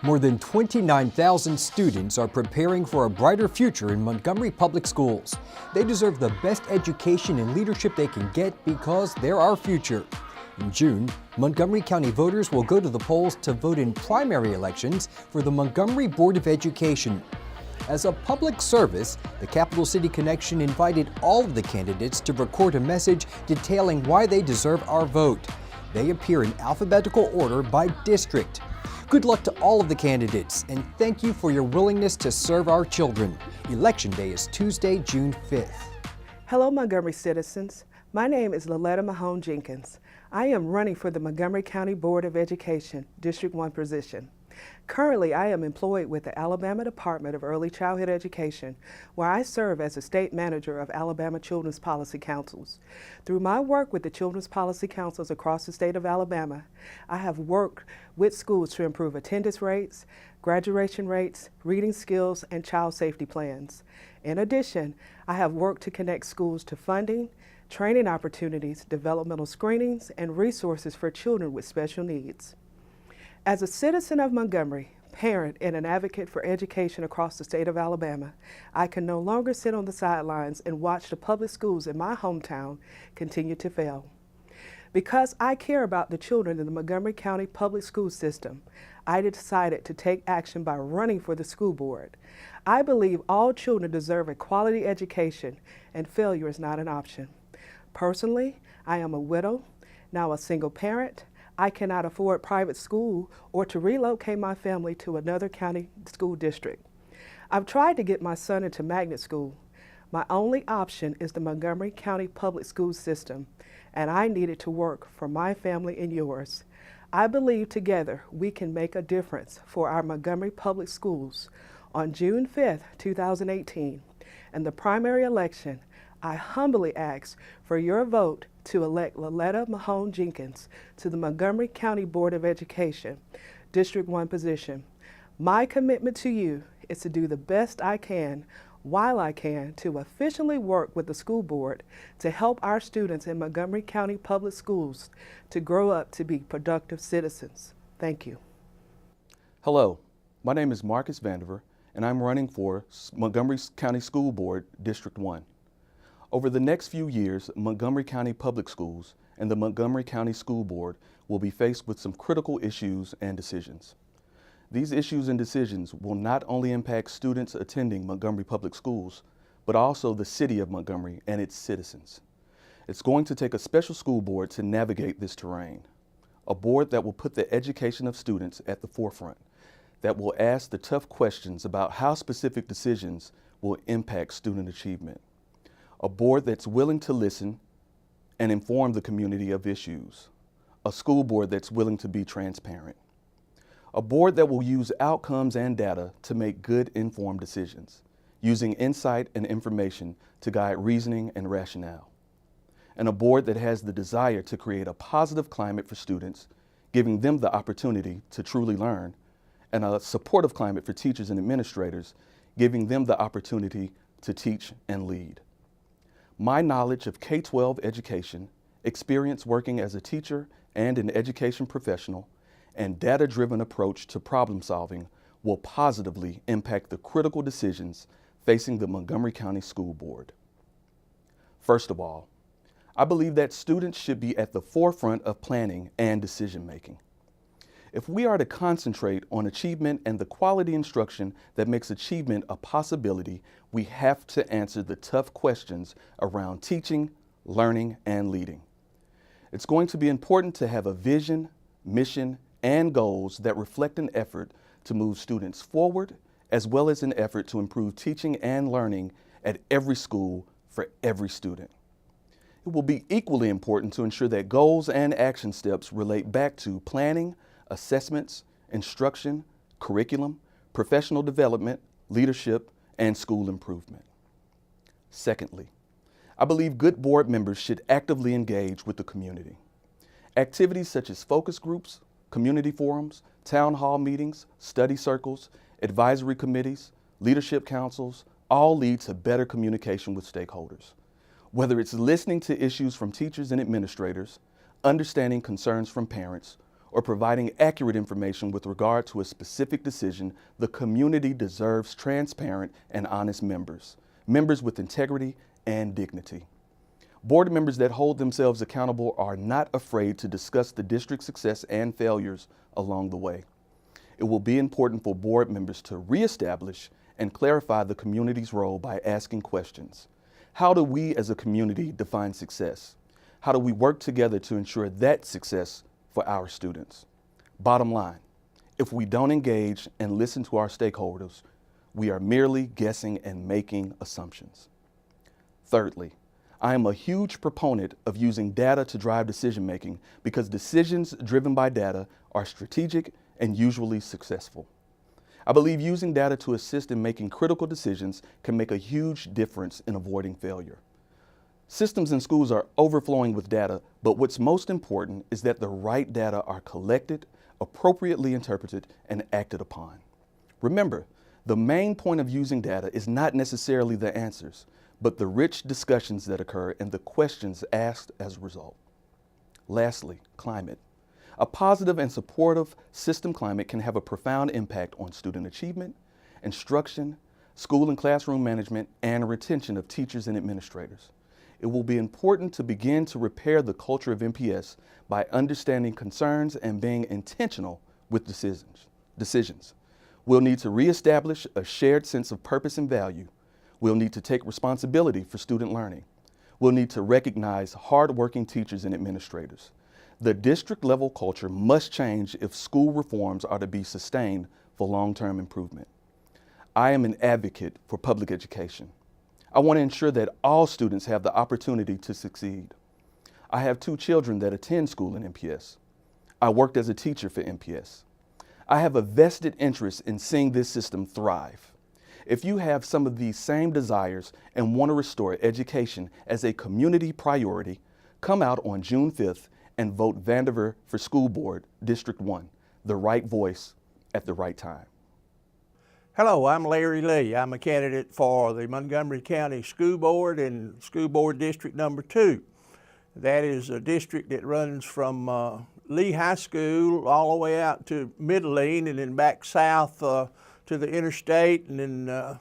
More than 29,000 students are preparing for a brighter future in Montgomery Public Schools. They deserve the best education and leadership they can get because they're our future. In June, Montgomery County voters will go to the polls to vote in primary elections for the Montgomery Board of Education. As a public service, the Capital City Connection invited all of the candidates to record a message detailing why they deserve our vote. They appear in alphabetical order by district. Good luck to all of the candidates, and thank you for your willingness to serve our children. Election Day is Tuesday, June 5th. Hello, Montgomery citizens. My name is Loretta Mahone Jenkins. I am running for the Montgomery County Board of Education, District 1 position. Currently, I am employed with the Alabama Department of Early Childhood Education, where I serve as the state manager of Alabama Children's Policy Councils. Through my work with the Children's Policy Councils across the state of Alabama, I have worked with schools to improve attendance rates, graduation rates, reading skills, and child safety plans. In addition, I have worked to connect schools to funding, training opportunities, developmental screenings, and resources for children with special needs. As a citizen of Montgomery, parent, and an advocate for education across the state of Alabama, I can no longer sit on the sidelines and watch the public schools in my hometown continue to fail. Because I care about the children in the Montgomery County public school system, I decided to take action by running for the school board. I believe all children deserve a quality education, and failure is not an option. Personally, I am a widow, now a single parent. I cannot afford private school or to relocate my family to another county school district. I've tried to get my son into magnet school. My only option is the Montgomery County public school system, and I needed to work for my family and yours. I believe together we can make a difference for our Montgomery public schools. On June 5th, 2018, in the primary election, I humbly ask for your vote to elect Loretta Mahone Jenkins to the Montgomery County Board of Education, District 1 position. My commitment to you is to do the best I can while I can to efficiently work with the school board to help our students in Montgomery County Public Schools to grow up to be productive citizens. Thank you. Hello, my name is Marcus Vandiver, and I'm running for Montgomery County School Board, District 1. Over the next few years, Montgomery County Public Schools and the Montgomery County School Board will be faced with some critical issues and decisions. These issues and decisions will not only impact students attending Montgomery Public Schools, but also the city of Montgomery and its citizens. It's going to take a special school board to navigate this terrain, a board that will put the education of students at the forefront, that will ask the tough questions about how specific decisions will impact student achievement. A board that's willing to listen and inform the community of issues. A school board that's willing to be transparent. A board that will use outcomes and data to make good informed decisions, using insight and information to guide reasoning and rationale. And a board that has the desire to create a positive climate for students, giving them the opportunity to truly learn, and a supportive climate for teachers and administrators, giving them the opportunity to teach and lead. My knowledge of K-12 education, experience working as a teacher and an education professional, and data-driven approach to problem solving will positively impact the critical decisions facing the Montgomery County School Board. First of all, I believe that students should be at the forefront of planning and decision-making. If we are to concentrate on achievement and the quality instruction that makes achievement a possibility, we have to answer the tough questions around teaching, learning, and leading. It's going to be important to have a vision, mission, and goals that reflect an effort to move students forward, as well as an effort to improve teaching and learning at every school for every student. It will be equally important to ensure that goals and action steps relate back to planning, assessments, instruction, curriculum, professional development, leadership, and school improvement. Secondly, I believe good board members should actively engage with the community. Activities such as focus groups, community forums, town hall meetings, study circles, advisory committees, leadership councils, all lead to better communication with stakeholders. Whether it's listening to issues from teachers and administrators, understanding concerns from parents, or providing accurate information with regard to a specific decision, the community deserves transparent and honest members with integrity and dignity. Board members that hold themselves accountable are not afraid to discuss the district's success and failures along the way. It will be important for board members to reestablish and clarify the community's role by asking questions. How do we as a community define success? How do we work together to ensure that success for our students? Bottom line, if we don't engage and listen to our stakeholders, we are merely guessing and making assumptions. Thirdly, I am a huge proponent of using data to drive decision-making because decisions driven by data are strategic and usually successful. I believe using data to assist in making critical decisions can make a huge difference in avoiding failure. Systems in schools are overflowing with data, but what's most important is that the right data are collected, appropriately interpreted, and acted upon. Remember, the main point of using data is not necessarily the answers, but the rich discussions that occur and the questions asked as a result. Lastly, climate. A positive and supportive system climate can have a profound impact on student achievement, instruction, school and classroom management, and retention of teachers and administrators. It will be important to begin to repair the culture of MPS by understanding concerns and being intentional with decisions. We'll need to reestablish a shared sense of purpose and value. We'll need to take responsibility for student learning. We'll need to recognize hardworking teachers and administrators. The district-level culture must change if school reforms are to be sustained for long-term improvement. I am an advocate for public education. I want to ensure that all students have the opportunity to succeed. I have 2 children that attend school in MPS. I worked as a teacher for MPS. I have a vested interest in seeing this system thrive. If you have some of these same desires and want to restore education as a community priority, come out on June 5th and vote Vandiver for School Board, District 1, the right voice at the right time. Hello, I'm Larry Lee. I'm a candidate for the Montgomery County School Board and School Board District Number 2. That is a district that runs from Lee High School all the way out to Middling and then back south to the interstate and then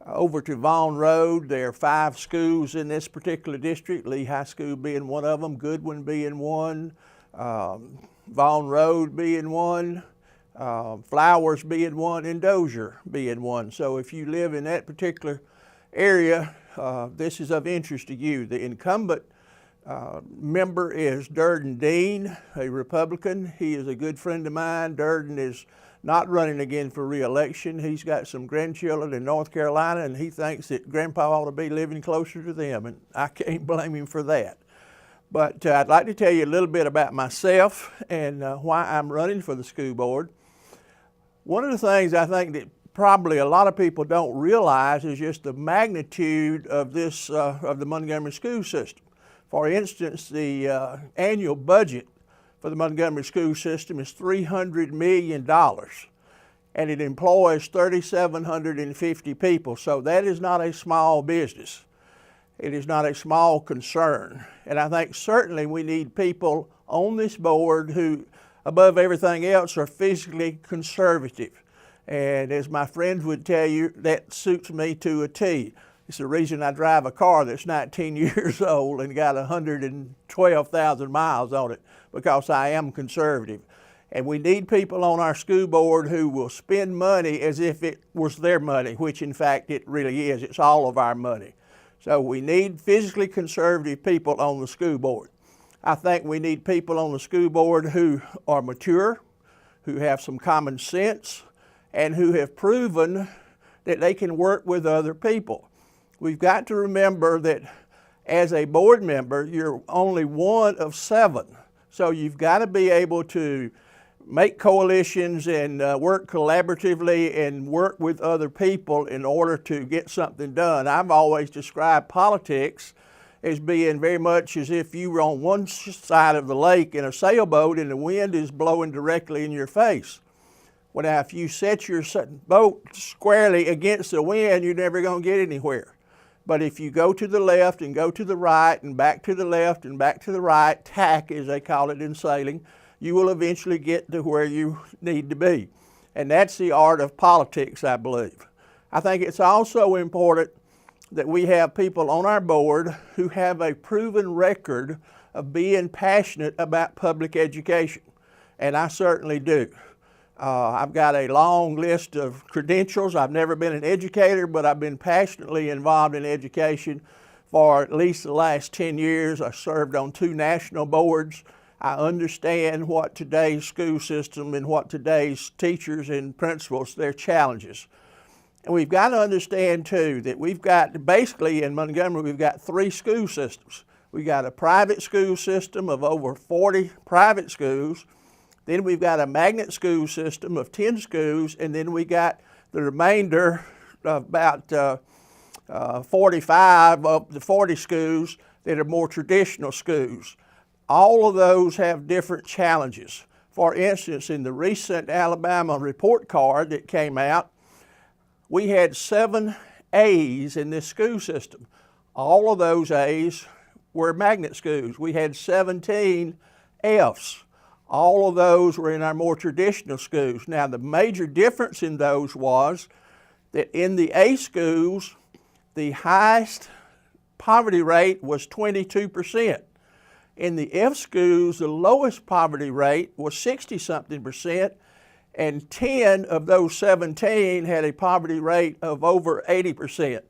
over to Vaughn Road. There are 5 schools in this particular district, Lee High School being one of them, Goodwin being one, Vaughn Road being one, Flowers being one, and Dozier being one. So if you live in that particular area, this is of interest to you. The incumbent member is Durden Dean, a Republican. He is a good friend of mine. Durden is not running again for re-election. He's got some grandchildren in North Carolina, and he thinks that Grandpa ought to be living closer to them, and I can't blame him for that. But I'd like to tell you a little bit about myself and why I'm running for the school board. One of the things I think that probably a lot of people don't realize is just the magnitude of this, of the Montgomery school system. For instance, the annual budget for the Montgomery school system is $300 million, and it employs 3,750 people. So that is not a small business. It is not a small concern. And I think certainly we need people on this board who, above everything else, are physically conservative. And as my friends would tell you, that suits me to a T. It's the reason I drive a car that's 19 years old and got 112,000 miles on it, because I am conservative. And we need people on our school board who will spend money as if it was their money, which in fact it really is. It's all of our money. So we need physically conservative people on the school board. I think we need people on the school board who are mature, who have some common sense, and who have proven that they can work with other people. We've got to remember that as a board member, you're only one of 7. So you've got to be able to make coalitions and work collaboratively and work with other people in order to get something done. I've always described politics as being very much as if you were on one side of the lake in a sailboat and the wind is blowing directly in your face. Well, now, if you set your boat squarely against the wind, you're never going to get anywhere. But if you go to the left and go to the right and back to the left and back to the right, tack as they call it in sailing, you will eventually get to where you need to be. And that's the art of politics, I believe. I think it's also important that we have people on our board who have a proven record of being passionate about public education, and I certainly do. I've got a long list of credentials. I've never been an educator, but I've been passionately involved in education for at least the last 10 years. I served on 2 national boards. I understand what today's school system and what today's teachers and principals, their challenges. And we've got to understand too that we've got, basically in Montgomery, we've got 3 school systems. We've got a private school system of over 40 private schools. Then we've got a magnet school system of 10 schools, and then we got the remainder of about 45 of the 40 schools that are more traditional schools. All of those have different challenges. For instance, in the recent Alabama report card that came out, we had 7 A's in this school system. All of those A's were magnet schools. We had 17 F's. All of those were in our more traditional schools. Now, the major difference in those was that in the A schools, the highest poverty rate was 22%. In the F schools, the lowest poverty rate was 60-something%, and 10 of those 17 had a poverty rate of over 80%.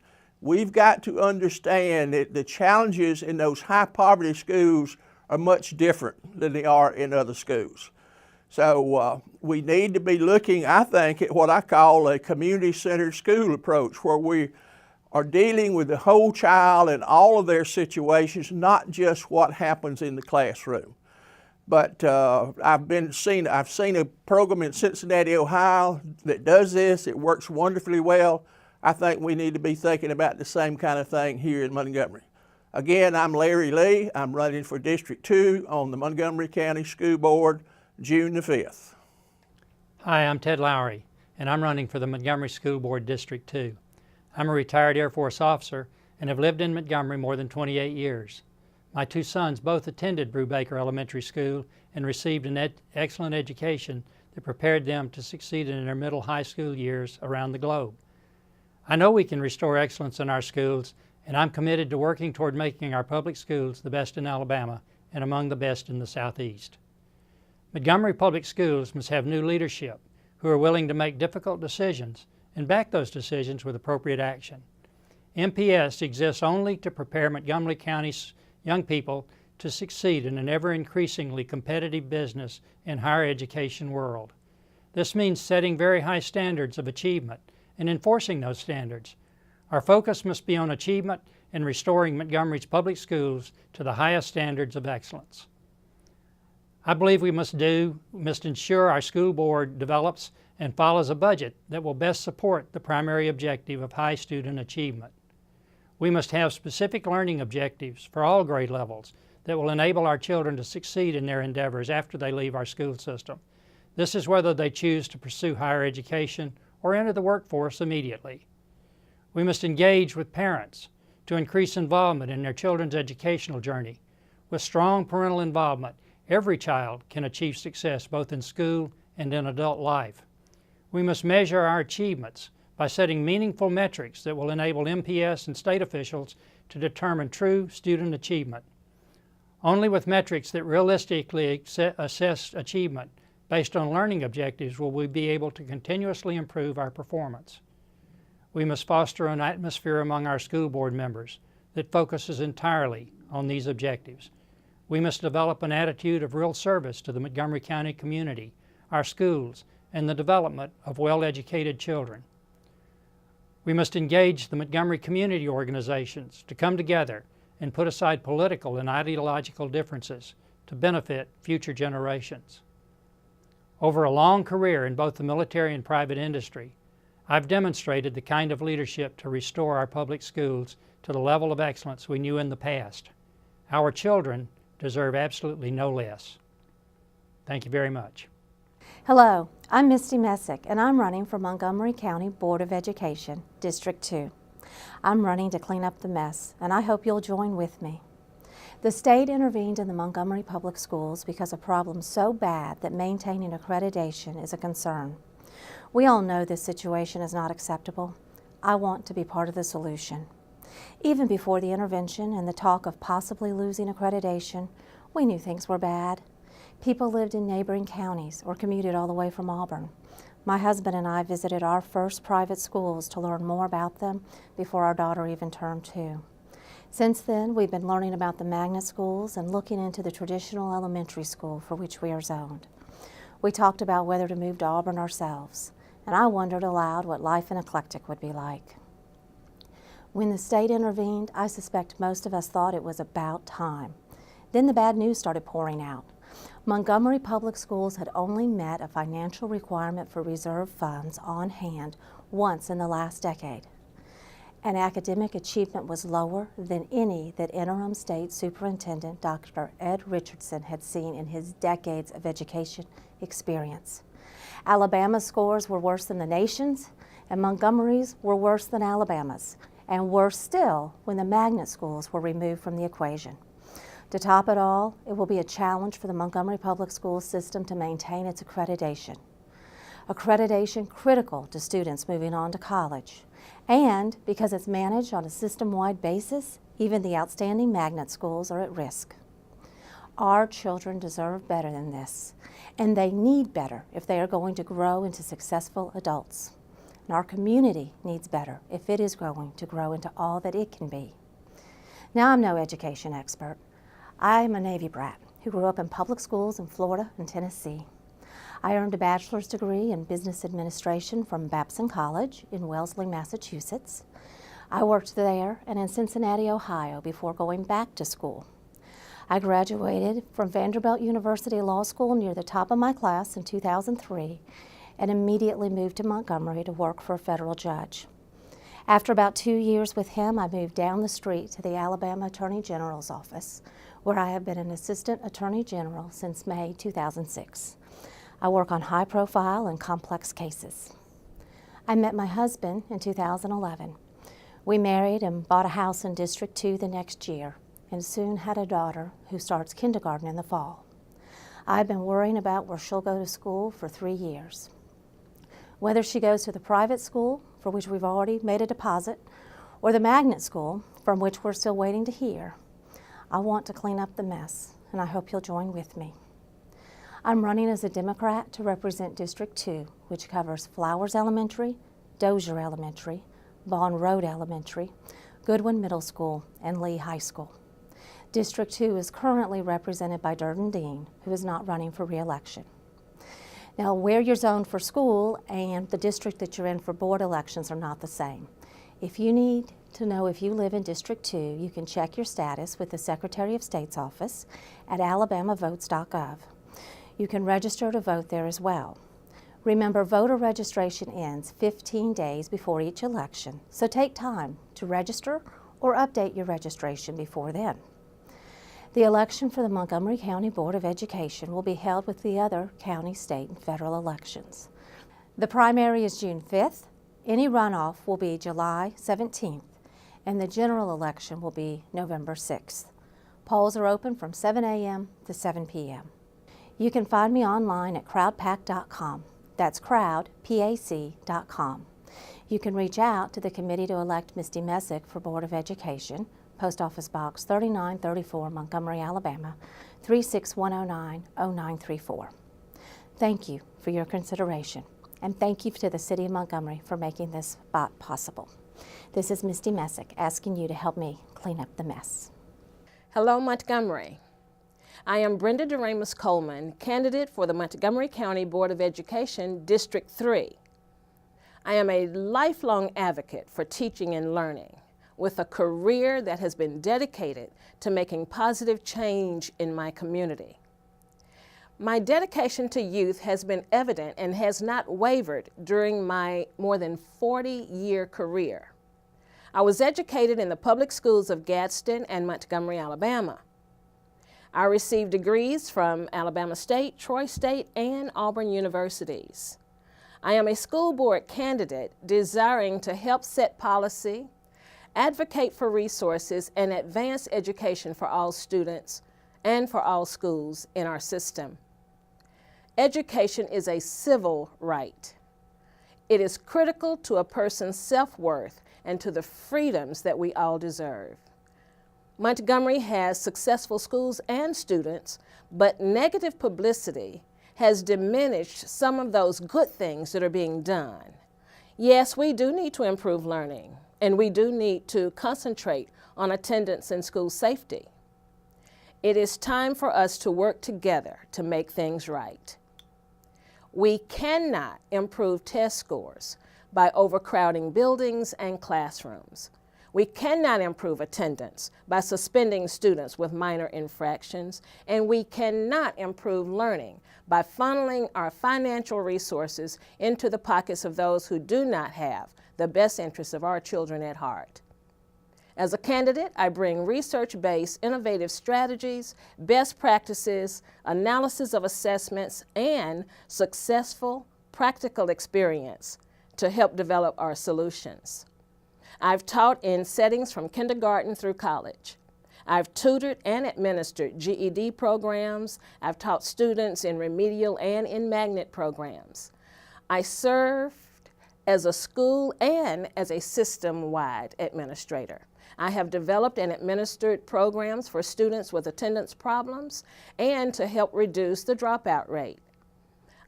We've got to understand that the challenges in those high poverty schools are much different than they are in other schools. So we need to be looking, I think, at what I call a community-centered school approach, where we are dealing with the whole child and all of their situations, not just what happens in the classroom. But I've seen a program in Cincinnati, Ohio that does this. It works wonderfully well. I think we need to be thinking about the same kind of thing here in Montgomery. Again, I'm Larry Lee. I'm running for District 2 on the Montgomery County School Board, June the 5th. Hi, I'm Ted Lowry, and I'm running for the Montgomery School Board District 2. I'm a retired Air Force officer and have lived in Montgomery more than 28 years. My 2 sons both attended Brubaker Elementary School and received an excellent education that prepared them to succeed in their middle high school years around the globe. I know we can restore excellence in our schools, and I'm committed to working toward making our public schools the best in Alabama and among the best in the Southeast. Montgomery Public Schools must have new leadership who are willing to make difficult decisions and back those decisions with appropriate action. MPS exists only to prepare Montgomery County's young people to succeed in an ever-increasingly competitive business and higher education world. This means setting very high standards of achievement and enforcing those standards. Our focus must be on achievement and restoring Montgomery's public schools to the highest standards of excellence. I believe we must ensure our school board develops and follows a budget that will best support the primary objective of high student achievement. We must have specific learning objectives for all grade levels that will enable our children to succeed in their endeavors after they leave our school system. This is whether they choose to pursue higher education or enter the workforce immediately. We must engage with parents to increase involvement in their children's educational journey. With strong parental involvement, every child can achieve success both in school and in adult life. We must measure our achievements by setting meaningful metrics that will enable MPS and state officials to determine true student achievement. Only with metrics that realistically assess achievement based on learning objectives will we be able to continuously improve our performance. We must foster an atmosphere among our school board members that focuses entirely on these objectives. We must develop an attitude of real service to the Montgomery County community, our schools, and the development of well-educated children. We must engage the Montgomery community organizations to come together and put aside political and ideological differences to benefit future generations. Over a long career in both the military and private industry, I've demonstrated the kind of leadership to restore our public schools to the level of excellence we knew in the past. Our children deserve absolutely no less. Thank you very much. Hello, I'm Misty Messick, and I'm running for Montgomery County Board of Education, District 2. I'm running to clean up the mess, and I hope you'll join with me. The state intervened in the Montgomery Public Schools because a problem so bad that maintaining accreditation is a concern. We all know this situation is not acceptable. I want to be part of the solution. Even before the intervention and the talk of possibly losing accreditation, we knew things were bad. People lived in neighboring counties or commuted all the way from Auburn. My husband and I visited our first private schools to learn more about them before our daughter even turned 2. Since then, we've been learning about the magnet schools and looking into the traditional elementary school for which we are zoned. We talked about whether to move to Auburn ourselves, and I wondered aloud what life in Eclectic would be like. When the state intervened, I suspect most of us thought it was about time. Then the bad news started pouring out. Montgomery Public Schools had only met a financial requirement for reserve funds on hand once in the last decade. And academic achievement was lower than any that interim state superintendent Dr. Ed Richardson had seen in his decades of education experience. Alabama's scores were worse than the nation's, and Montgomery's were worse than Alabama's, and worse still when the magnet schools were removed from the equation. To top it all, it will be a challenge for the Montgomery Public School system to maintain its accreditation. Accreditation critical to students moving on to college. And because it's managed on a system-wide basis, even the outstanding magnet schools are at risk. Our children deserve better than this, and they need better if they are going to grow into successful adults. And our community needs better if it is going to grow into all that it can be. Now, I'm no education expert. I'm a Navy brat who grew up in public schools in Florida and Tennessee. I earned a bachelor's degree in business administration from Babson College in Wellesley, Massachusetts. I worked there and in Cincinnati, Ohio before going back to school. I graduated from Vanderbilt University Law School near the top of my class in 2003 and immediately moved to Montgomery to work for a federal judge. After about 2 years with him, I moved down the street to the Alabama Attorney General's office, where I have been an Assistant Attorney General since May 2006. I work on high-profile and complex cases. I met my husband in 2011. We married and bought a house in District 2 the next year, and soon had a daughter who starts kindergarten in the fall. I've been worrying about where she'll go to school for 3 years. Whether she goes to the private school, for which we've already made a deposit, or the magnet school, from which we're still waiting to hear, I want to clean up the mess, and I hope you'll join with me. I'm running as a Democrat to represent District 2, which covers Flowers Elementary, Dozier Elementary, Bond Road Elementary, Goodwin Middle School, and Lee High School. District 2 is currently represented by Durden Dean, who is not running for re-election. Now, where you're zoned for school and the district that you're in for board elections are not the same. If you need to know if you live in District 2, you can check your status with the Secretary of State's office at alabamavotes.gov. You can register to vote there as well. Remember, voter registration ends 15 days before each election, so take time to register or update your registration before then. The election for the Montgomery County Board of Education will be held with the other county, state, and federal elections. The primary is June 5th, any runoff will be July 17th, and the general election will be November 6th. Polls are open from 7 a.m. to 7 p.m. You can find me online at crowdpac.com. That's crowdpac.com. You can reach out to the committee to elect Misty Messick for Board of Education, Post Office Box 3934, Montgomery, Alabama, 36109-0934. Thank you for your consideration, and thank you to the City of Montgomery for making this spot possible. This is Misty Messick asking you to help me clean up the mess. Hello, Montgomery. I am Brenda Doremus Coleman, candidate for the Montgomery County Board of Education, District 3. I am a lifelong advocate for teaching and learning, with a career that has been dedicated to making positive change in my community. My dedication to youth has been evident and has not wavered during my more than 40-year career. I was educated in the public schools of Gadsden and Montgomery, Alabama. I received degrees from Alabama State, Troy State, and Auburn universities. I am a school board candidate desiring to help set policy advocate for resources, and advance education for all students and for all schools in our system. Education is a civil right. It is critical to a person's self-worth and to the freedoms that we all deserve. Montgomery has successful schools and students, but negative publicity has diminished some of those good things that are being done. Yes, we do need to improve learning, and we do need to concentrate on attendance and school safety. It is time for us to work together to make things right. We cannot improve test scores by overcrowding buildings and classrooms. We cannot improve attendance by suspending students with minor infractions, and we cannot improve learning by funneling our financial resources into the pockets of those who do not have the best interests of our children at heart. As a candidate, I bring research-based innovative strategies, best practices, analysis of assessments, and successful practical experience to help develop our solutions. I've taught in settings from kindergarten through college. I've tutored and administered GED programs. I've taught students in remedial and in magnet programs. I served as a school and as a system-wide administrator. I have developed and administered programs for students with attendance problems and to help reduce the dropout rate.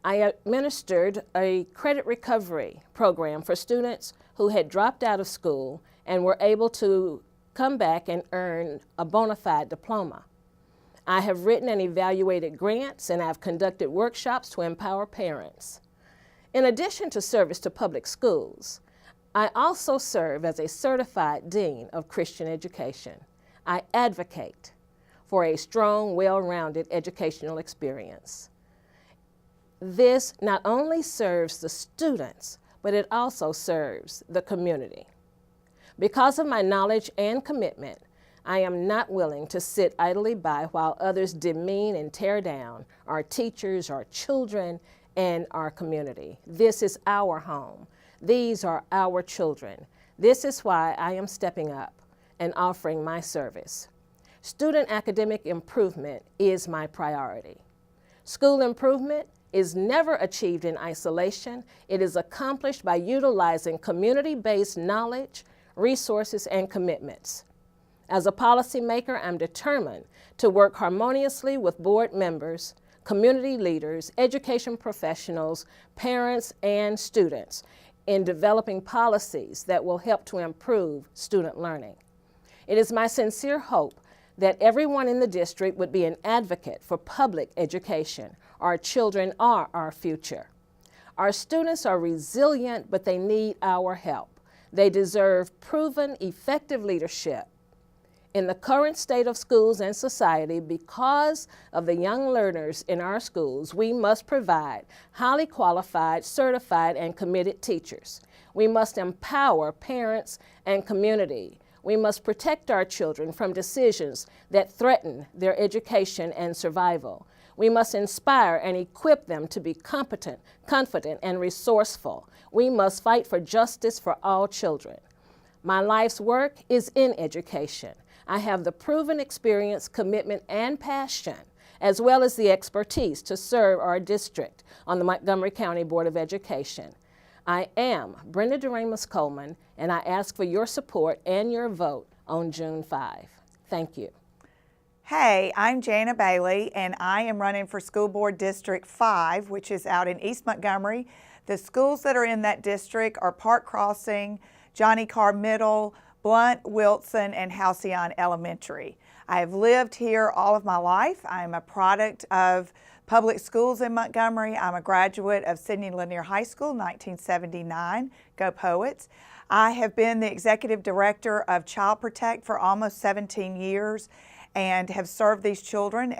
I administered a credit recovery program for students who had dropped out of school and were able to come back and earn a bona fide diploma. I have written and evaluated grants, and I've conducted workshops to empower parents. In addition to service to public schools, I also serve as a certified dean of Christian education. I advocate for a strong, well-rounded educational experience. This not only serves the students, but it also serves the community. Because of my knowledge and commitment, I am not willing to sit idly by while others demean and tear down our teachers, our children, and our community. This is our home. These are our children. This is why I am stepping up and offering my service. Student academic improvement is my priority. School improvement is never achieved in isolation. It is accomplished by utilizing community-based knowledge, resources, and commitments. As a policymaker, I'm determined to work harmoniously with board members, community leaders, education professionals, parents, and students in developing policies that will help to improve student learning. It is my sincere hope that everyone in the district would be an advocate for public education. Our children are our future. Our students are resilient, but they need our help. They deserve proven, effective leadership. In the current state of schools and society, because of the young learners in our schools, we must provide highly qualified, certified, and committed teachers. We must empower parents and community. We must protect our children from decisions that threaten their education and survival. We must inspire and equip them to be competent, confident, and resourceful. We must fight for justice for all children. My life's work is in education. I have the proven experience, commitment, and passion, as well as the expertise to serve our district on the Montgomery County Board of Education. I am Brenda Doremus Coleman, and I ask for your support and your vote on June 5. Thank you. Hey, I'm Jana Bailey, and I am running for School Board District 5, which is out in East Montgomery. The schools that are in that district are Park Crossing, Johnny Carr Middle, Blunt, Wilson, and Halcyon Elementary. I have lived here all of my life. I'm a product of public schools in Montgomery. I'm a graduate of Sidney Lanier High School, 1979. Go Poets. I have been the executive director of Child Protect for almost 17 years and have served these children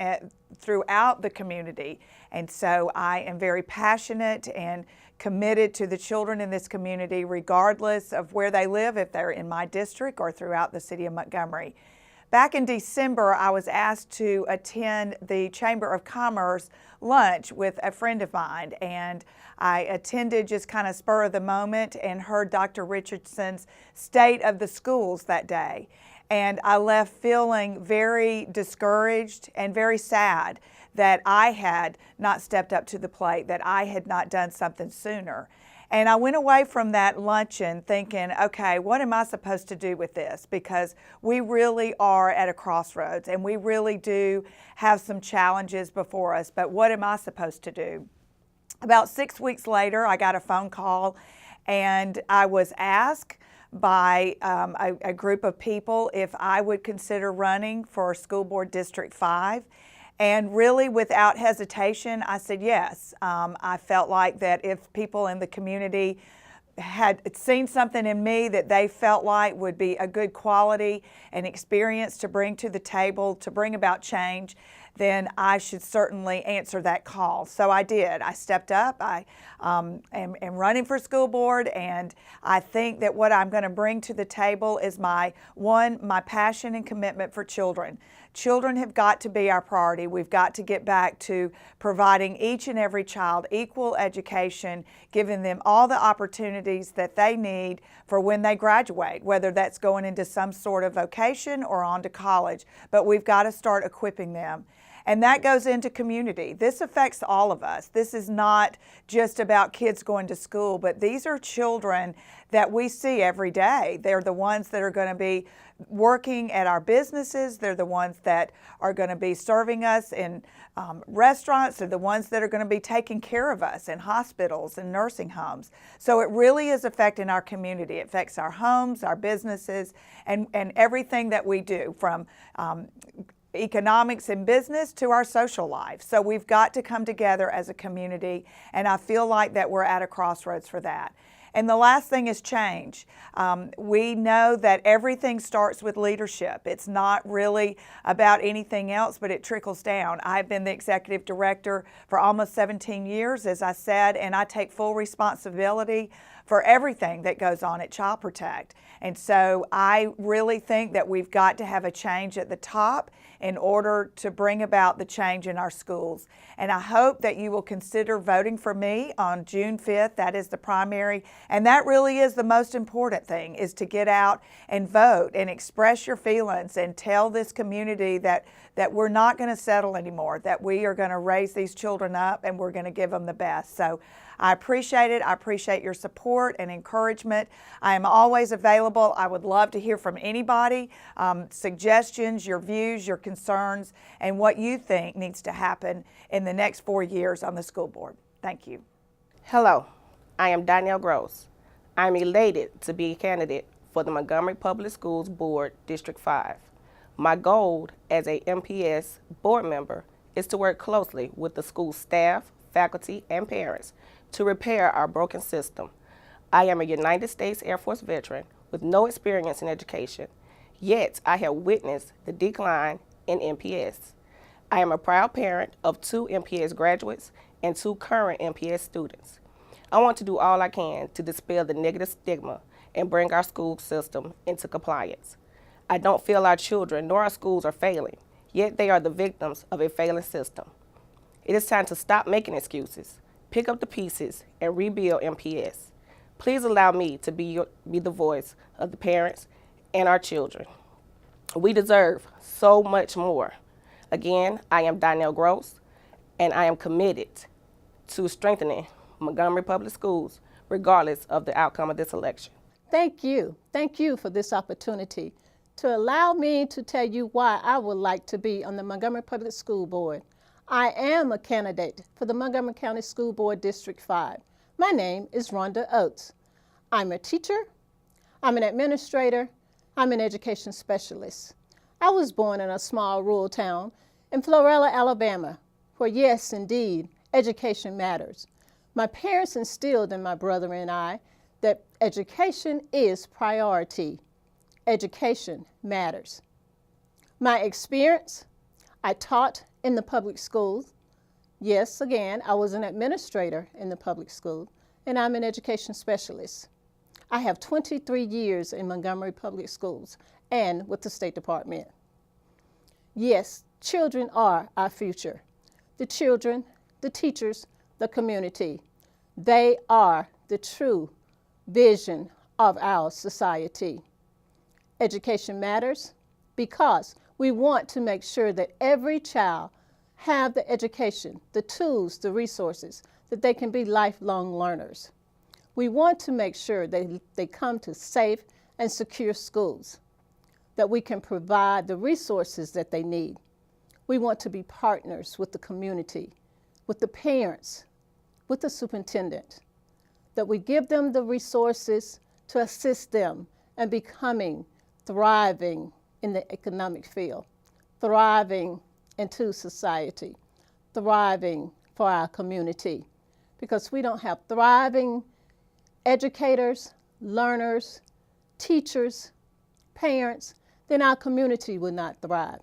throughout the community. And so I am very passionate and committed to the children in this community, regardless of where they live, if they're in my district or throughout the city of Montgomery. Back in December, I was asked to attend the Chamber of Commerce lunch with a friend of mine, and I attended just kind of spur of the moment and heard Dr. Richardson's state of the schools that day. And I left feeling very discouraged and very sad that I had not stepped up to the plate, that I had not done something sooner. And I went away from that luncheon thinking, okay, what am I supposed to do with this? Because we really are at a crossroads and we really do have some challenges before us, but what am I supposed to do? About 6 weeks later, I got a phone call and I was asked by a group of people if I would consider running for School Board District 5. And really, without hesitation, I said yes. I felt like that if people in the community had seen something in me that they felt like would be a good quality and experience to bring to the table, to bring about change, then I should certainly answer that call. So I did. I stepped up. I am running for school board, and I think that what I'm going to bring to the table is my passion and commitment for children. Children have got to be our priority. We've got to get back to providing each and every child equal education, giving them all the opportunities that they need for when they graduate, whether that's going into some sort of vocation or on to college. But we've got to start equipping them. And that goes into community. This affects all of us. This is not just about kids going to school, but these are children that we see every day. They're the ones that are going to be working at our businesses. They're the ones that are going to be serving us in restaurants. They're the ones that are going to be taking care of us in hospitals and nursing homes. So it really is affecting our community. It affects our homes, our businesses, and everything that we do, from economics and business to our social life. So we've got to come together as a community, and I feel like that we're at a crossroads for that. And the last thing is change. We know that everything starts with leadership. It's not really about anything else, but it trickles down. I've been the executive director for almost 17 years, as I said, and I take full responsibility for everything that goes on at Child Protect. And so I really think that we've got to have a change at the top in order to bring about the change in our schools. And I hope that you will consider voting for me on June 5th. That is the primary. And that really is the most important thing, is to get out and vote and express your feelings and tell this community that we're not going to settle anymore, that we are going to raise these children up and we're going to give them the best. So I appreciate it. I appreciate your support and encouragement. I am always available. I would love to hear from anybody, suggestions, your views, your concerns, and what you think needs to happen in the next 4 years on the school board. Thank you. Hello, I am Danielle Gross. I'm elated to be a candidate for the Montgomery Public Schools Board District 5. My goal as a MPS board member is to work closely with the school staff, faculty, and parents to repair our broken system. I am a United States Air Force veteran with no experience in education, yet I have witnessed the decline in MPS. I am a proud parent of 2 MPS graduates and 2 current MPS students. I want to do all I can to dispel the negative stigma and bring our school system into compliance. I don't feel our children nor our schools are failing, yet they are the victims of a failing system. It is time to stop making excuses, pick up the pieces, and rebuild MPS. Please allow me to be the voice of the parents and our children. We deserve so much more. Again, I am Danielle Gross, and I am committed to strengthening Montgomery Public Schools regardless of the outcome of this election. Thank you. Thank you for this opportunity to allow me to tell you why I would like to be on the Montgomery Public School Board. I am a candidate for the Montgomery County School Board District 5. My name is Rhonda Oates. I'm a teacher, I'm an administrator, I'm an education specialist. I was born in a small rural town in Florella, Alabama, where yes, indeed, education matters. My parents instilled in my brother and I that education is priority. Education matters. My experience, I taught in the public schools. Yes, again, I was an administrator in the public school, and I'm an education specialist. I have 23 years in Montgomery Public Schools and with the State Department. Yes, children are our future. The children, the teachers, the community, they are the true vision of our society. Education matters because we want to make sure that every child have the education, the tools, the resources, that they can be lifelong learners. We want to make sure that they come to safe and secure schools, that we can provide the resources that they need. We want to be partners with the community, with the parents, with the superintendent, that we give them the resources to assist them in becoming thriving in the economic field, thriving into society, thriving for our community. Because we don't have thriving educators, learners, teachers, parents, then our community will not thrive.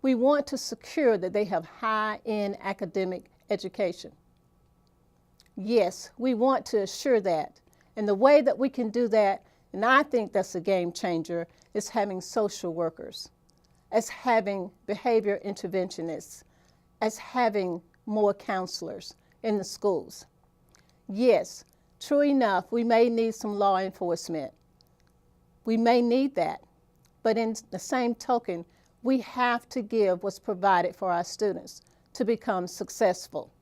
We want to secure that they have high-end academic education. Yes, we want to assure that. And the way that we can do that, and I think that's a game changer, is having social workers, as having behavior interventionists, as having more counselors in the schools. Yes, true enough, we may need some law enforcement. We may need that. But in the same token, we have to give what's provided for our students to become successful.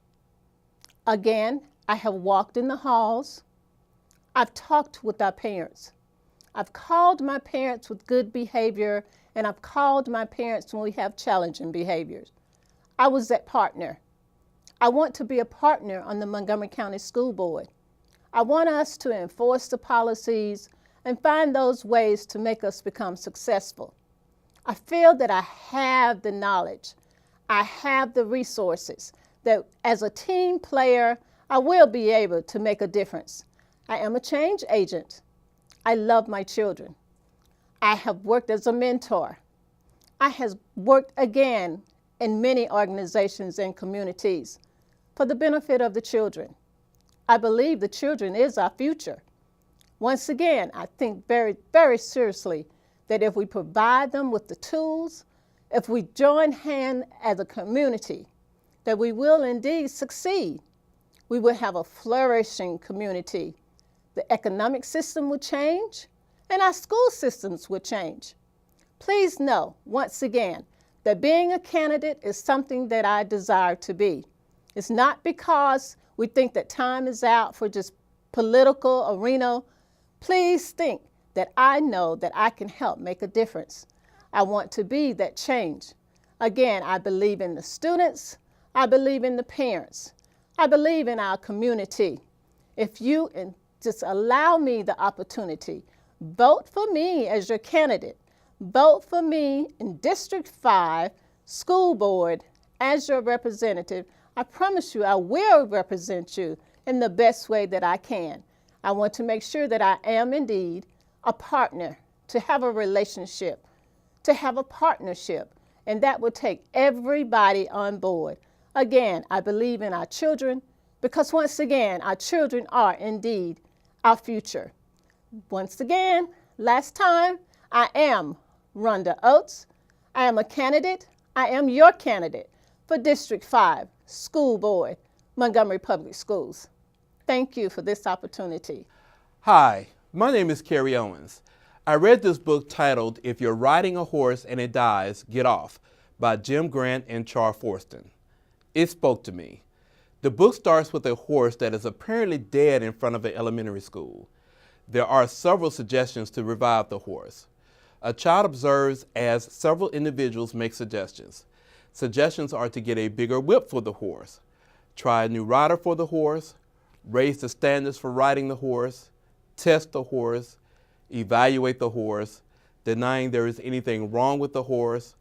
Again, I have walked in the halls. I've talked with our parents. I've called my parents with good behavior, and I've called my parents when we have challenging behaviors. I was that partner. I want to be a partner on the Montgomery County School Board. I want us to enforce the policies and find those ways to make us become successful. I feel that I have the knowledge, I have the resources, that as a team player, I will be able to make a difference. I am a change agent. I love my children. I have worked as a mentor. I have worked again in many organizations and communities for the benefit of the children. I believe the children is our future. Once again, I think very, very seriously that if we provide them with the tools, if we join hands as a community, that we will indeed succeed. We will have a flourishing community. The economic system will change, and our school systems will change. Please know, once again, that being a candidate is something that I desire to be. It's not because we think that time is out for just political arena. Please think that I know that I can help make a difference. I want to be that change. Again, I believe in the students. I believe in the parents. I believe in our community. If you just allow me the opportunity, vote for me as your candidate. Vote for me in District 5 School Board as your representative. I promise you I will represent you in the best way that I can. I want to make sure that I am indeed a partner, to have a relationship, to have a partnership, and that will take everybody on board. Again, I believe in our children because once again, our children are indeed our future. Once again, last time, I am Rhonda Oates. I am a candidate. I am your candidate for District 5 School Board, Montgomery Public Schools. Thank you for this opportunity. Hi, my name is Kerry Owens. I read this book titled If You're Riding a Horse and It Dies, Get Off by Jim Grant and Char Forston. It spoke to me. The book starts with a horse that is apparently dead in front of an elementary school. There are several suggestions to revive the horse. A child observes as several individuals make suggestions. Suggestions are to get a bigger whip for the horse, try a new rider for the horse, raise the standards for riding the horse, test the horse, evaluate the horse, denying there is anything wrong with the horse,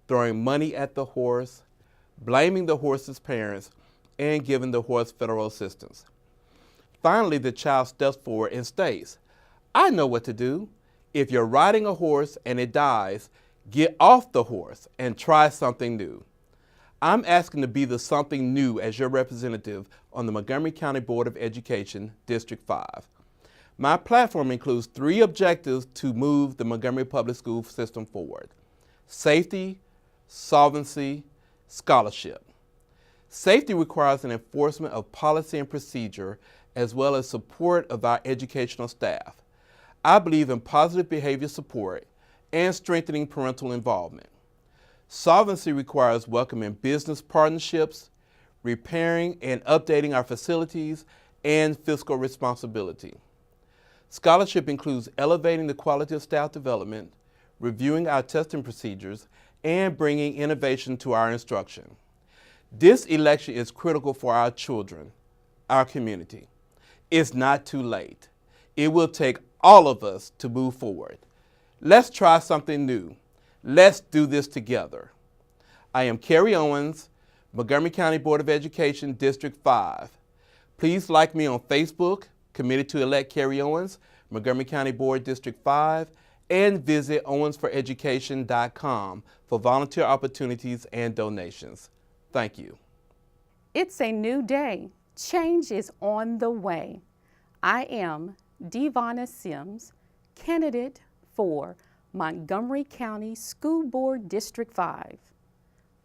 throwing money at the horse, blaming the horse's parents, and giving the horse federal assistance. Finally, the child steps forward and states, I know what to do. If you're riding a horse and it dies, get off the horse and try something new. I'm asking to be the something new as your representative on the Montgomery County Board of Education, District 5. My platform includes 3 objectives to move the Montgomery Public School system forward: safety, solvency, scholarship. Safety requires an enforcement of policy and procedure as well as support of our educational staff. I believe in positive behavior support and strengthening parental involvement. Solvency requires welcoming business partnerships, repairing and updating our facilities, and fiscal responsibility. Scholarship includes elevating the quality of staff development, reviewing our testing procedures, and bringing innovation to our instruction. This election is critical for our children, our community. It's not too late. It will take all of us to move forward. Let's try something new. Let's do this together. I am Kerry Owens, Montgomery County Board of Education, District 5. Please like me on Facebook, Committed to Elect Kerry Owens, Montgomery County Board, District 5, and visit owensforeducation.com for volunteer opportunities and donations. Thank you. It's a new day. Change is on the way. I am Davana Sims, candidate for Montgomery County School Board District 5.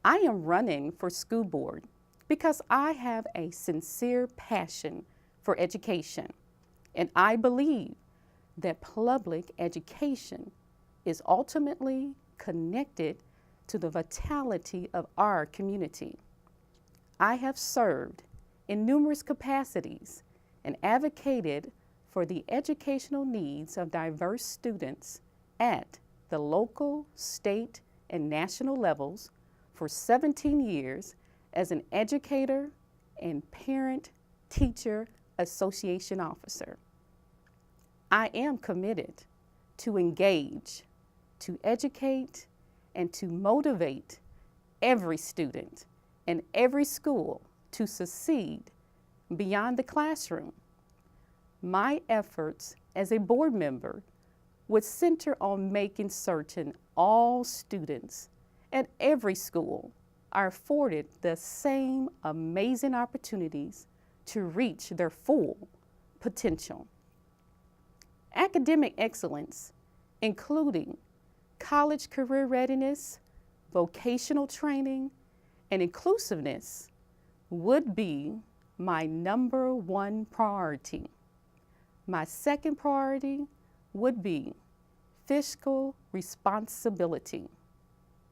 I am running for school board because I have a sincere passion for education, and I believe that public education is ultimately connected to the vitality of our community. I have served in numerous capacities and advocated for the educational needs of diverse students at the local, state, and national levels for 17 years as an educator and parent-teacher association officer. I am committed to engage, to educate, and to motivate every student and every school to succeed beyond the classroom. My efforts as a board member would center on making certain all students at every school are afforded the same amazing opportunities to reach their full potential. Academic excellence, including college career readiness, vocational training, and inclusiveness, would be my number one priority. My second priority would be fiscal responsibility,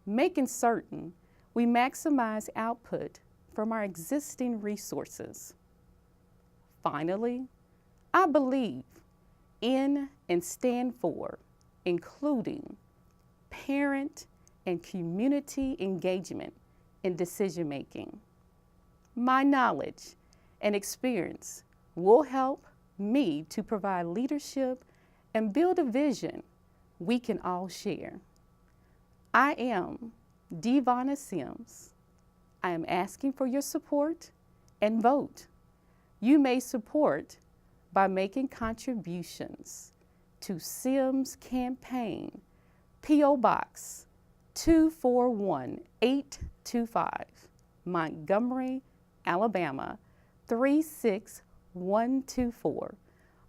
making certain we maximize output from our existing resources. Finally, I believe in and stand for including parent and community engagement in decision making. My knowledge and experience will help me to provide leadership and build a vision we can all share. I am Davana Sims. I am asking for your support and vote. You may support by making contributions to Sims Campaign, P.O. Box 241825, Montgomery, Alabama 36124,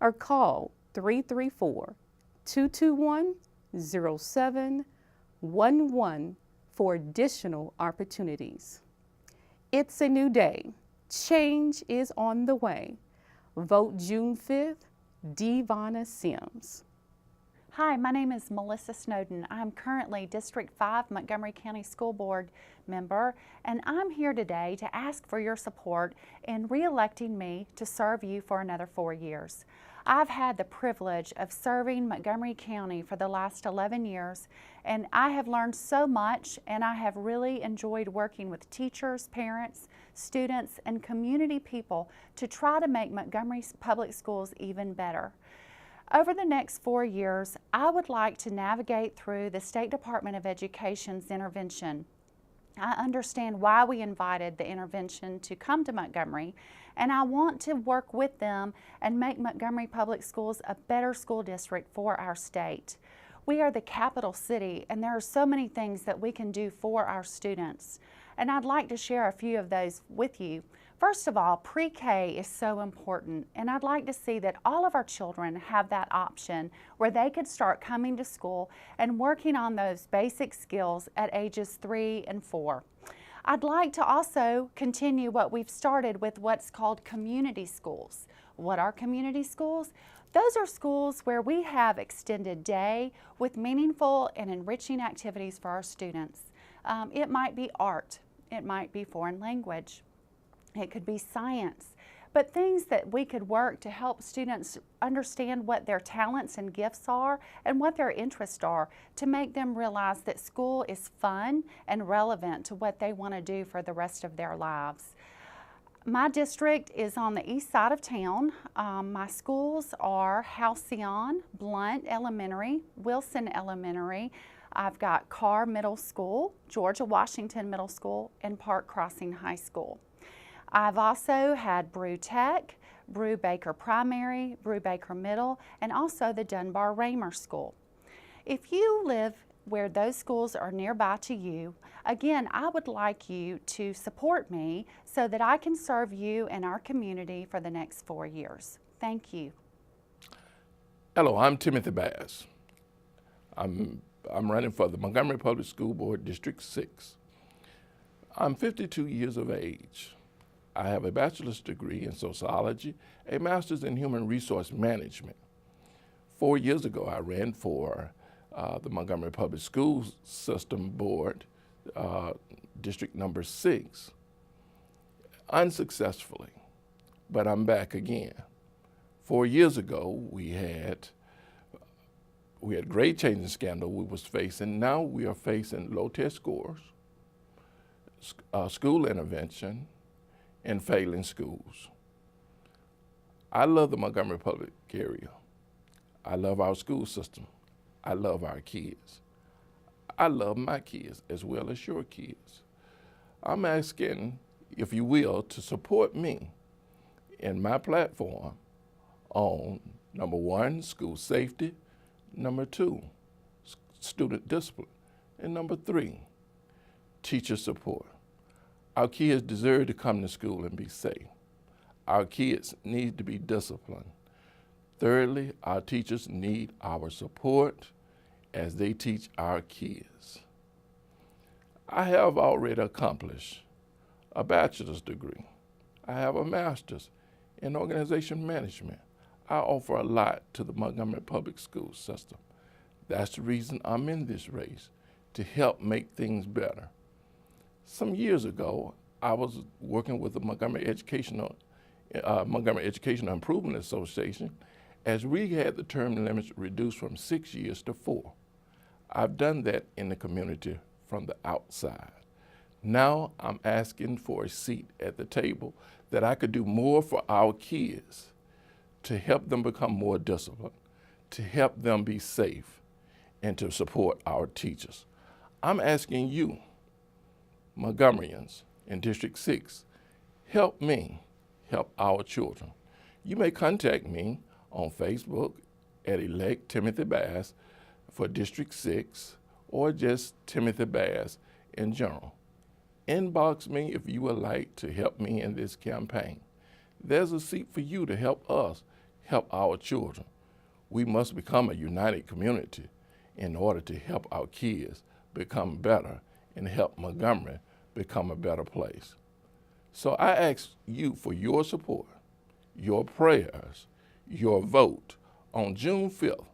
or call 334-221-0711 for additional opportunities. It's a new day. Change is on the way. Vote June 5th, Davana Sims. Hi, my name is Melissa Snowden. I'm currently District 5 Montgomery County School Board member, and I'm here today to ask for your support in re-electing me to serve you for another 4 years. I've had the privilege of serving Montgomery County for the last 11 years, and I have learned so much, and I have really enjoyed working with teachers, parents, students, and community people to try to make Montgomery Public Schools even better. Over the next 4 years, I would like to navigate through the State Department of Education's intervention. I understand why we invited the intervention to come to Montgomery, and I want to work with them and make Montgomery Public Schools a better school district for our state. We are the capital city, and there are so many things that we can do for our students. and I'd like to share a few of those with you. First of all, pre-K is so important, and I'd like to see that all of our children have that option where they could start coming to school and working on those basic skills at ages 3 and 4. I'd like to also continue what we've started with what's called community schools. What are community schools? Those are schools where we have extended day with meaningful and enriching activities for our students. It might be art, it might be foreign language, it could be science, but things that we could work to help students understand what their talents and gifts are and what their interests are, to make them realize that school is fun and relevant to what they want to do for the rest of their lives. My district is on the east side of town. My schools are Halcyon, Blunt Elementary, Wilson Elementary. I've got Carr Middle School, Georgia Washington Middle School, and Park Crossing High School. I've also had Brew Tech, Brew Baker Primary, Brew Baker Middle, and also the Dunbar Raymer School. If you live where those schools are nearby to you, again, I would like you to support me so that I can serve you and our community for the next 4 years. Thank you. Hello, I'm Timothy Bass. I'm running for the Montgomery Public School Board District 6. I'm 52 years of age. I have a bachelor's degree in sociology, a master's in human resource management. 4 years ago, I ran for the Montgomery Public Schools System Board, District number 6, unsuccessfully, but I'm back again. 4 years ago, we had grade changing scandal we was facing. Now we are facing low test scores, school intervention, and failing schools. I love the Montgomery public area. I love our school system. I love our kids. I love my kids as well as your kids. I'm asking, if you will, to support me in my platform on number 1, school safety, number 2, student discipline, and number 3, teacher support. Our kids deserve to come to school and be safe. Our kids need to be disciplined. Thirdly, our teachers need our support as they teach our kids. I have already accomplished a bachelor's degree. I have a master's in organization management. I offer a lot to the Montgomery public school system. That's the reason I'm in this race, to help make things better. Some years ago, I was working with the Montgomery Educational Improvement Association as we had the term limits reduced from 6 years to 4. I've done that in the community from the outside. Now I'm asking for a seat at the table that I could do more for our kids to help them become more disciplined, to help them be safe, and to support our teachers. I'm asking you, Montgomeryans in District 6, help me help our children. You may contact me on Facebook at Elect Timothy Bass for District 6, or just Timothy Bass in general. Inbox me if you would like to help me in this campaign. There's a seat for you to help us help our children. We must become a united community in order to help our kids become better and help Montgomery become a better place. So I ask you for your support, your prayers, your vote on June 5th.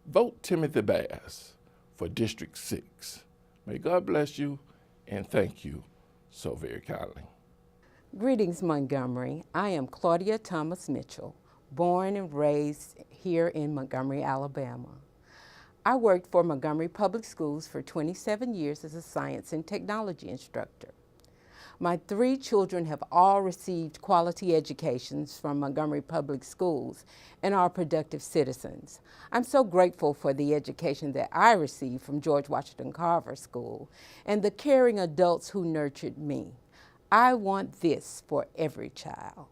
Vote Timothy Bass for District 6. May God bless you, and thank you so very kindly. Greetings, Montgomery. I am Claudia Mitchell, born and raised here in Montgomery, Alabama. I worked for Montgomery Public Schools for 27 years as a science and technology instructor. My 3 children have all received quality educations from Montgomery Public Schools and are productive citizens. I'm so grateful for the education that I received from George Washington Carver School and the caring adults who nurtured me. I want this for every child.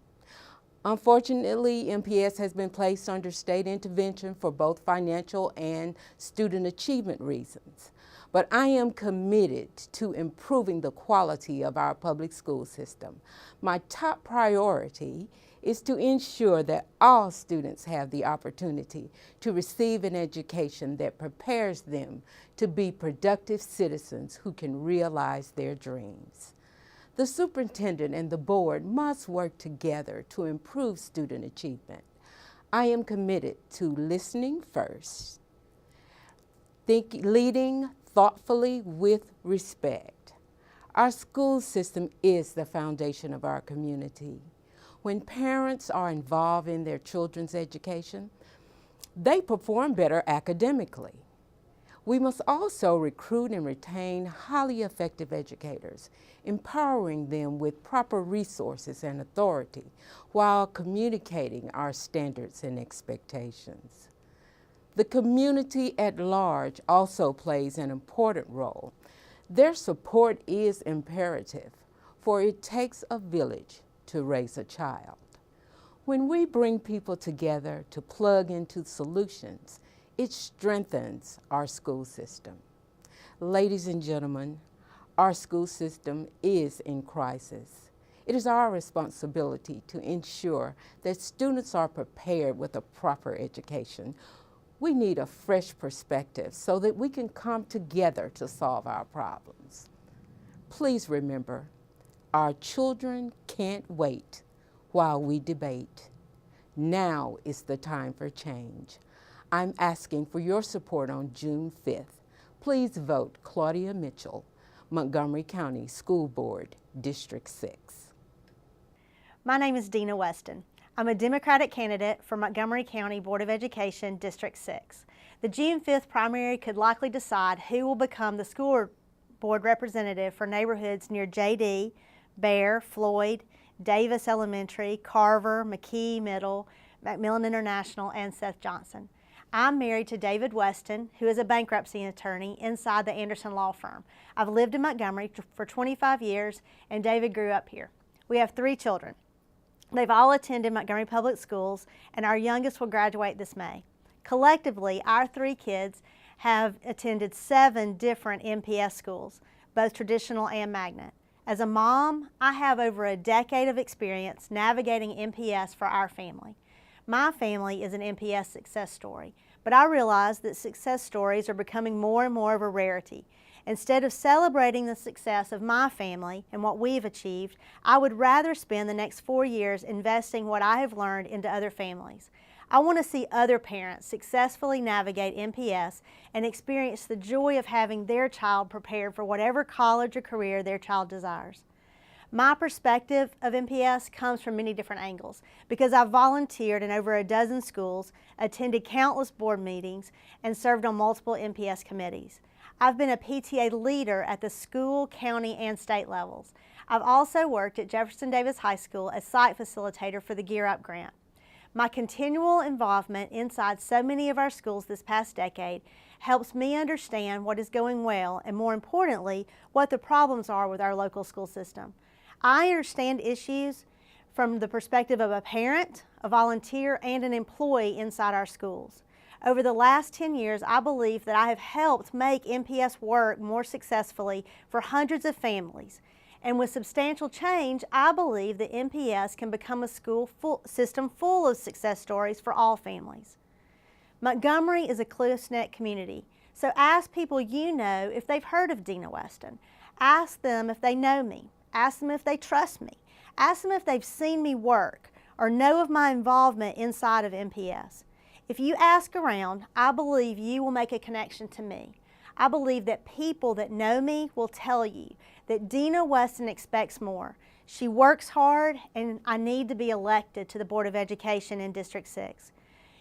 Unfortunately, MPS has been placed under state intervention for both financial and student achievement reasons. but I am committed to improving the quality of our public school system. My top priority is to ensure that all students have the opportunity to receive an education that prepares them to be productive citizens who can realize their dreams. The superintendent and the board must work together to improve student achievement. I am committed to listening first, leading thoughtfully with respect. Our school system is the foundation of our community. When parents are involved in their children's education, they perform better academically. We must also recruit and retain highly effective educators, empowering them with proper resources and authority while communicating our standards and expectations. The community at large also plays an important role. Their support is imperative, for it takes a village to raise a child. When we bring people together to plug into solutions, it strengthens our school system. Ladies and gentlemen, our school system is in crisis. It is our responsibility to ensure that students are prepared with a proper education. We need a fresh perspective so that we can come together to solve our problems. Please remember, our children can't wait while we debate. Now is the time for change. I'm asking for your support on June 5th. Please vote Claudia Mitchell, Montgomery County School Board, District 6. My name is Dina Weston. I'm a Democratic candidate for Montgomery County Board of Education, District 6. The June 5th primary could likely decide who will become the school board representative for neighborhoods near J.D., Bear, Floyd, Davis Elementary, Carver, McKee Middle, Macmillan International, and Seth Johnson. I'm married to David Weston, who is a bankruptcy attorney inside the Anderson Law Firm. I've lived in Montgomery for 25 years, and David grew up here. We have 3 children. They've all attended Montgomery Public Schools, and our youngest will graduate this May. Collectively, our 3 kids have attended 7 different MPS schools, both traditional and magnet. As a mom, I have over a decade of experience navigating MPS for our family. My family is an MPS success story, but I realize that success stories are becoming more and more of a rarity. Instead of celebrating the success of my family and what we've achieved, I would rather spend the next 4 years investing what I have learned into other families. I want to see other parents successfully navigate MPS and experience the joy of having their child prepared for whatever college or career their child desires. My perspective of MPS comes from many different angles because I've volunteered in over a dozen schools, attended countless board meetings, and served on multiple MPS committees. I've been a PTA leader at the school, county, and state levels. I've also worked at Jefferson Davis High School as site facilitator for the Gear Up grant. My continual involvement inside so many of our schools this past decade helps me understand what is going well and, more importantly, what the problems are with our local school system. I understand issues from the perspective of a parent, a volunteer, and an employee inside our schools. Over the last 10 years, I believe that I have helped make MPS work more successfully for hundreds of families. And with substantial change, I believe that MPS can become a school system full of success stories for all families. Montgomery is a close-knit community, so ask people you know if they've heard of Dina Weston. Ask them if they know me. Ask them if they trust me. Ask them if they've seen me work or know of my involvement inside of MPS. If you ask around, I believe you will make a connection to me. I believe that people that know me will tell you that Dina Weston expects more. She works hard, and I need to be elected to the Board of Education in District 6.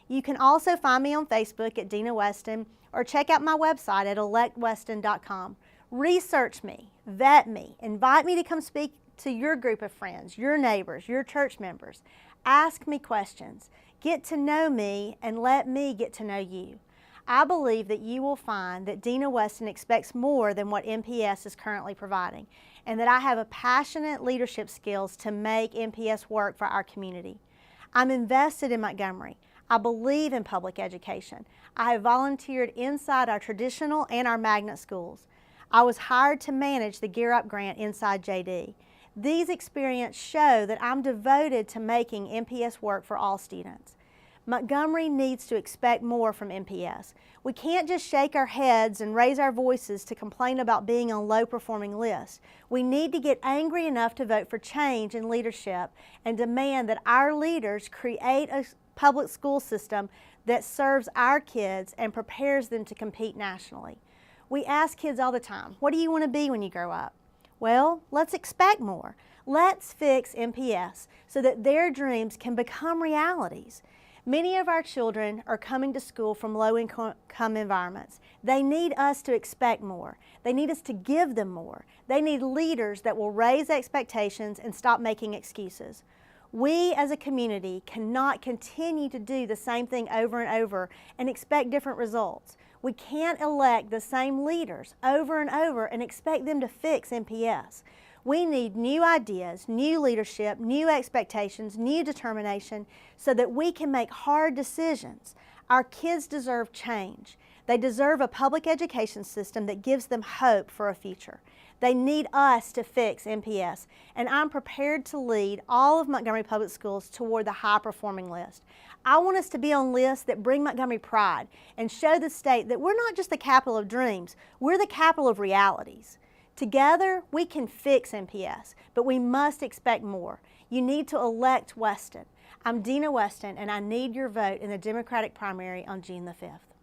You can also find me on Facebook at Dina Weston or check out my website at electweston.com. Research me, vet me, invite me to come speak to your group of friends, your neighbors, your church members. Ask me questions. Get to know me and let me get to know you. I believe that you will find that Dina Weston expects more than what MPS is currently providing, and that I have a passionate leadership skills to make MPS work for our community. I'm invested in Montgomery. I believe in public education. I have volunteered inside our traditional and our magnet schools. I was hired to manage the Gear Up grant inside JD. These experiences show that I'm devoted to making MPS work for all students. Montgomery needs to expect more from MPS. We can't just shake our heads and raise our voices to complain about being on low-performing lists. We need to get angry enough to vote for change in leadership and demand that our leaders create a public school system that serves our kids and prepares them to compete nationally. We ask kids all the time, what do you want to be when you grow up? Well, let's expect more. Let's fix MPS so that their dreams can become realities. Many of our children are coming to school from low-income environments. They need us to expect more. They need us to give them more. They need leaders that will raise expectations and stop making excuses. We as a community cannot continue to do the same thing over and over and expect different results. We can't elect the same leaders over and over and expect them to fix MPS. We need new ideas, new leadership, new expectations, new determination so that we can make hard decisions. Our kids deserve change. They deserve a public education system that gives them hope for a future. They need us to fix MPS, and I'm prepared to lead all of Montgomery Public Schools toward the high-performing list. I want us to be on lists that bring Montgomery pride and show the state that we're not just the capital of dreams, we're the capital of realities. Together, we can fix MPS, but we must expect more. You need to elect Weston. I'm Dina Weston, and I need your vote in the Democratic primary on June the 5th.